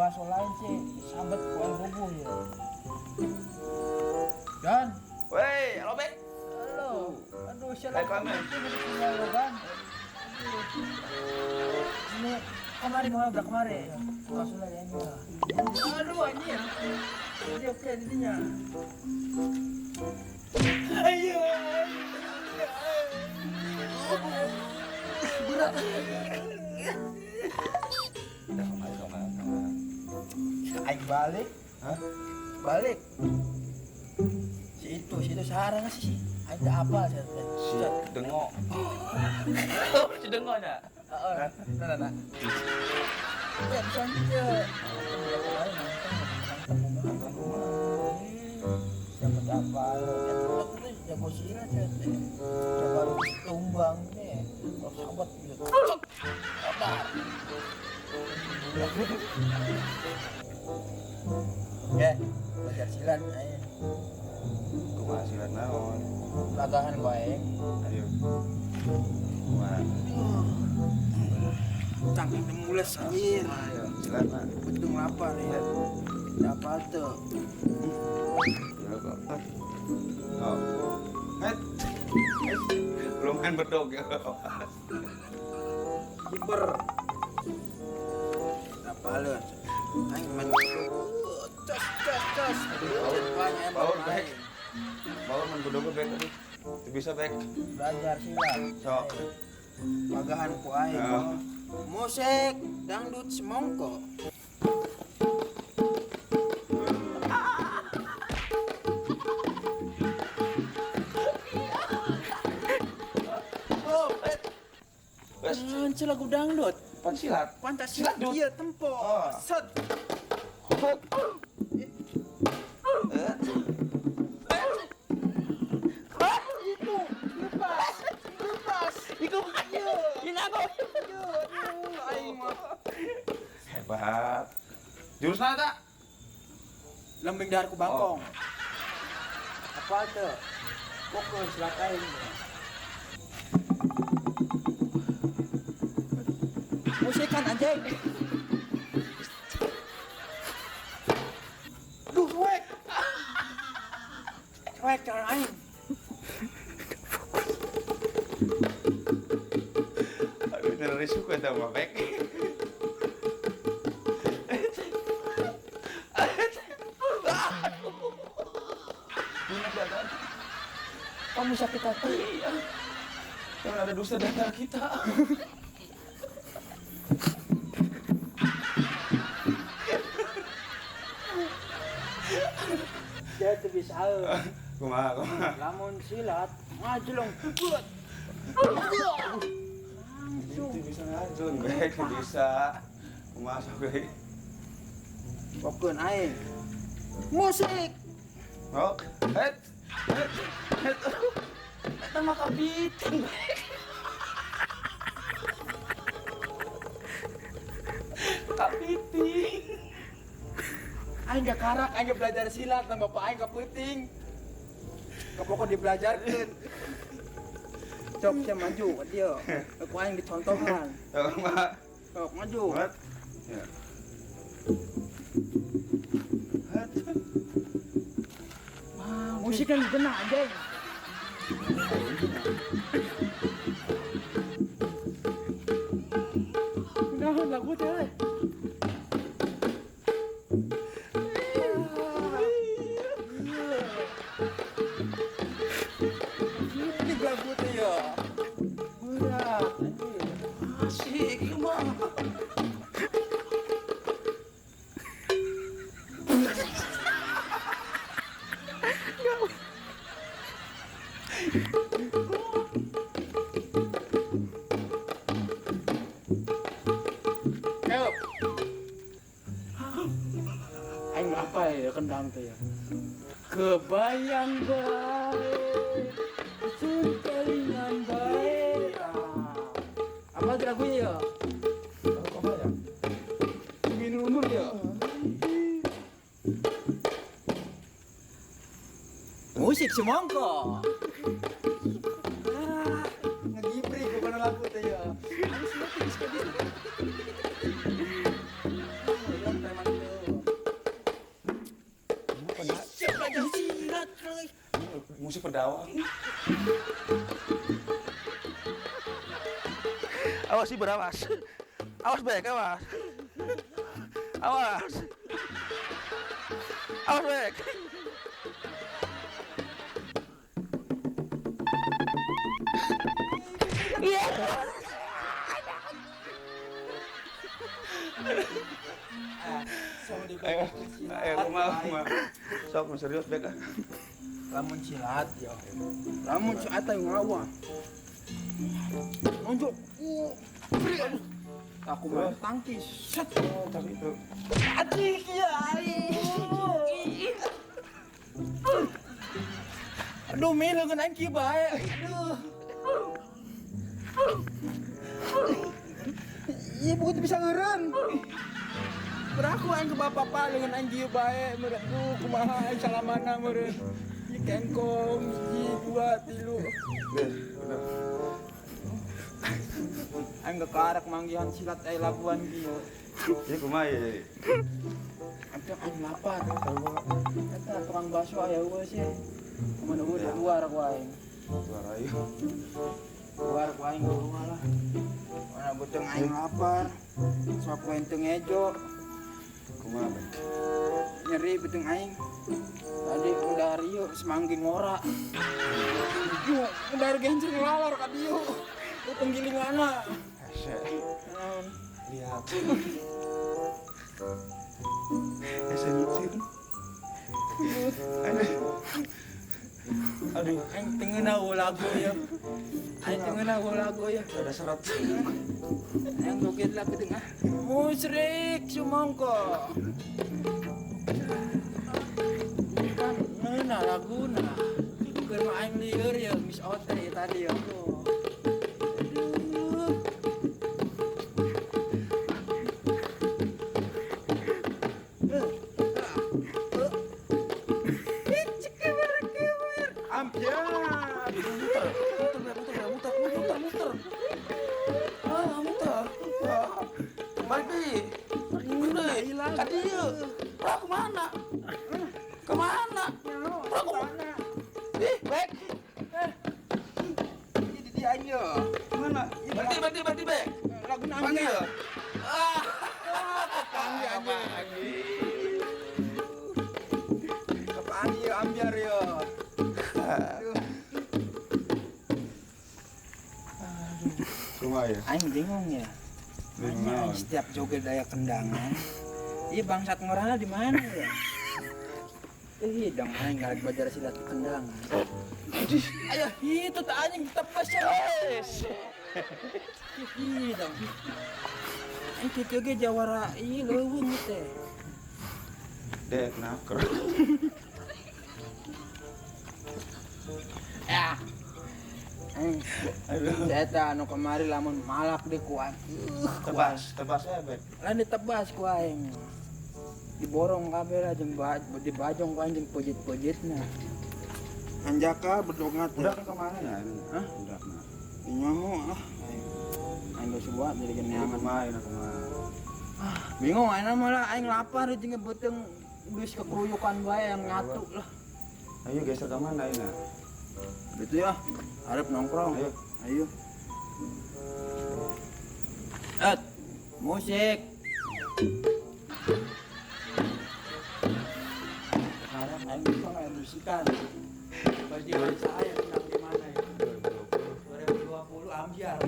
bahasa lain sih sambat kuai bobo ya. Dan Woi, halo Bek. halo. Aduh, Hai, salah Kang. sinyal lo kan. Ini kemarin mau udah kemarin. Langsung aja ini lah. Aduh ini ya. Jadi oke jadinya. Ayo. Berat. Aing balik. Hah? Balik. Si itu sarang sih. Aing tak apa saya. Si Dengo. Si Dengonya. Heeh. Nah. Ya bisa aja. Nonton rumah. Siapa apa ya terus ya posisi aja teh. Baru tumbang nih. Kalau sahabat gitu. Apa? Ya, belajar silat ayo. Kumaha silat naon? Lagangan bae. Ayo. Kumaha? Cangking mules anjir. Ayo, silat mah. Betung lapar ya. Apa tuh? Ya kok. Oh. Het. Belum main bedog ya. Kiper. Apa lu? Aing main cas. Banyak Power back. Power main bedog back tadi. Bisa back. Belajar silat. Sok. Pagahan ku aing. Ya. Musik dangdut semongko. Wes, Anjir lagu dangdut. pan silat. Pancasila dia tempo. Oh. Set. Itu lepas. Itu ini aku. Aing mah Hebat. Jurus mana tak? lembing daharku bangkong. Apa tuh? Pokok silat aing. Musikan anjing. Duh, cuek. Cuek cara aing. Aduh, nyari suka sama back. Kamu sakit hati. Yang ada dusta di antara kita. Dia tuh bisa. Kumaha. Lamun silat, ngajlong. Buat. Itu bisa ngajun, back bisa. Kumaha sok. Pokoknya aing. Musik. Oh, het. Eta mah kabiting. Kabiting. Aing gak karak, aing belajar silat sama bapak aing kapiting. Kapokon dibelajarkeun. Cok saya maju ke dia. Aku aing dicontohan. Kumaha. Cok maju. What? Ya. Het. Wah, musik yang kena anjing. Nah, lagu teh. Ini lagu teh ya. Berat anjing. Asik mah. Ayo. Aing apa ya kendang teh ya? Kebayang baik, kelingan baik. Apa lagunya ya? Apa ya? Minum ya. Musik semongko. Ngegibri bukan lagu teh ya. Harus ngerti sekali. Yang teman pedawang. Awas sih berawas. Awas Bek, awas. Awas. Awas Bek. Iya. Ayo kumaha. Sok serius Bek. Lamun silat ya. Lamun silat ayo ngawa. Nonjok. Aku main tangkis. Set. Oh, tapi itu. Adik ya. Aduh, melo kan aing kieu bae. Aduh. Iya, bukan bisa ngeureun. Beraku aing ke bapak dengan aing kieu bae, meureun. Duh, kumaha aing salamana meureun. Ieu kengkong 1 2 3. Bener. Aing gak karak manggihan silat aing laguan kieu. Ieu kumaha ye? Ampir aing lapar. Eta tukang bakso aya eueuh sih. Kumaha udah luar ku aing. Suara ieu. Luar ku aing gua lah. Mana beuteung aing lapar. Sok ku ente ngejo. Kumaha Bek? Nyeri beuteung aing. Tadi udah rieu semanggin ngora. Yo, udah gencer ngelalor ka dieu. Beuteung gilinganna. Hese. Naon? Lihat. Hese nyicin. Aduh, Aing teu ngeunah lagu ya. Aing teu ngeunah lagu ya. ada serat. Yang joget lagu tengah Musyrik sumangko. Kan ngeunah laguna. Keur mah aing lieur ya Miss Ote tadi ya. Aduh. Ampian. Muter. Ah, muter. Balik deh. Udah hilang. Kan dia. Bro, kemana? Kemana? Bro, kemana? Ih, Bek. Jadi dia aja. Mana? Berhenti, Bek. Laguna Panggil. ampian. Ah. Panggil aja. Kepanggil ambiar ya. Aduh. Kumaha ya? Aing bingung ya. Bingung Makanya naon? setiap joget daya kendangan, iya bangsat ngorana di mana ya? Ih, dong aing nggak belajar silat kendangan. Ayo, itu tak anjing tebas ya. Ih, dong. Aing kitu ge jawara ieu leuweung teh. Dek naker. Ya. Aing Aduh. eta anu kemari lamun malak di ku aing. Tebas ya Bek. Lain ditebas ku aing. Diborong kabeh lah jeung dibajong ku aing jeung pojit-pojitna. Anjaka berdongat. Udah ke kemana ya? Hah? Udah nah. Nyaho ah. Aing geus buat jadi geneangan. Kumaha? Bingung aing malah aing lapar jeung beuteung geus kekruyukan bae yang nyatu lah. Ayo geser ke mana ini? Gitu ya. Harap nongkrong. Ayo. Ayo. Musik. Sekarang aing bisa kayak musikan. Bagi saya menang di mana ya? 2020 ambiar.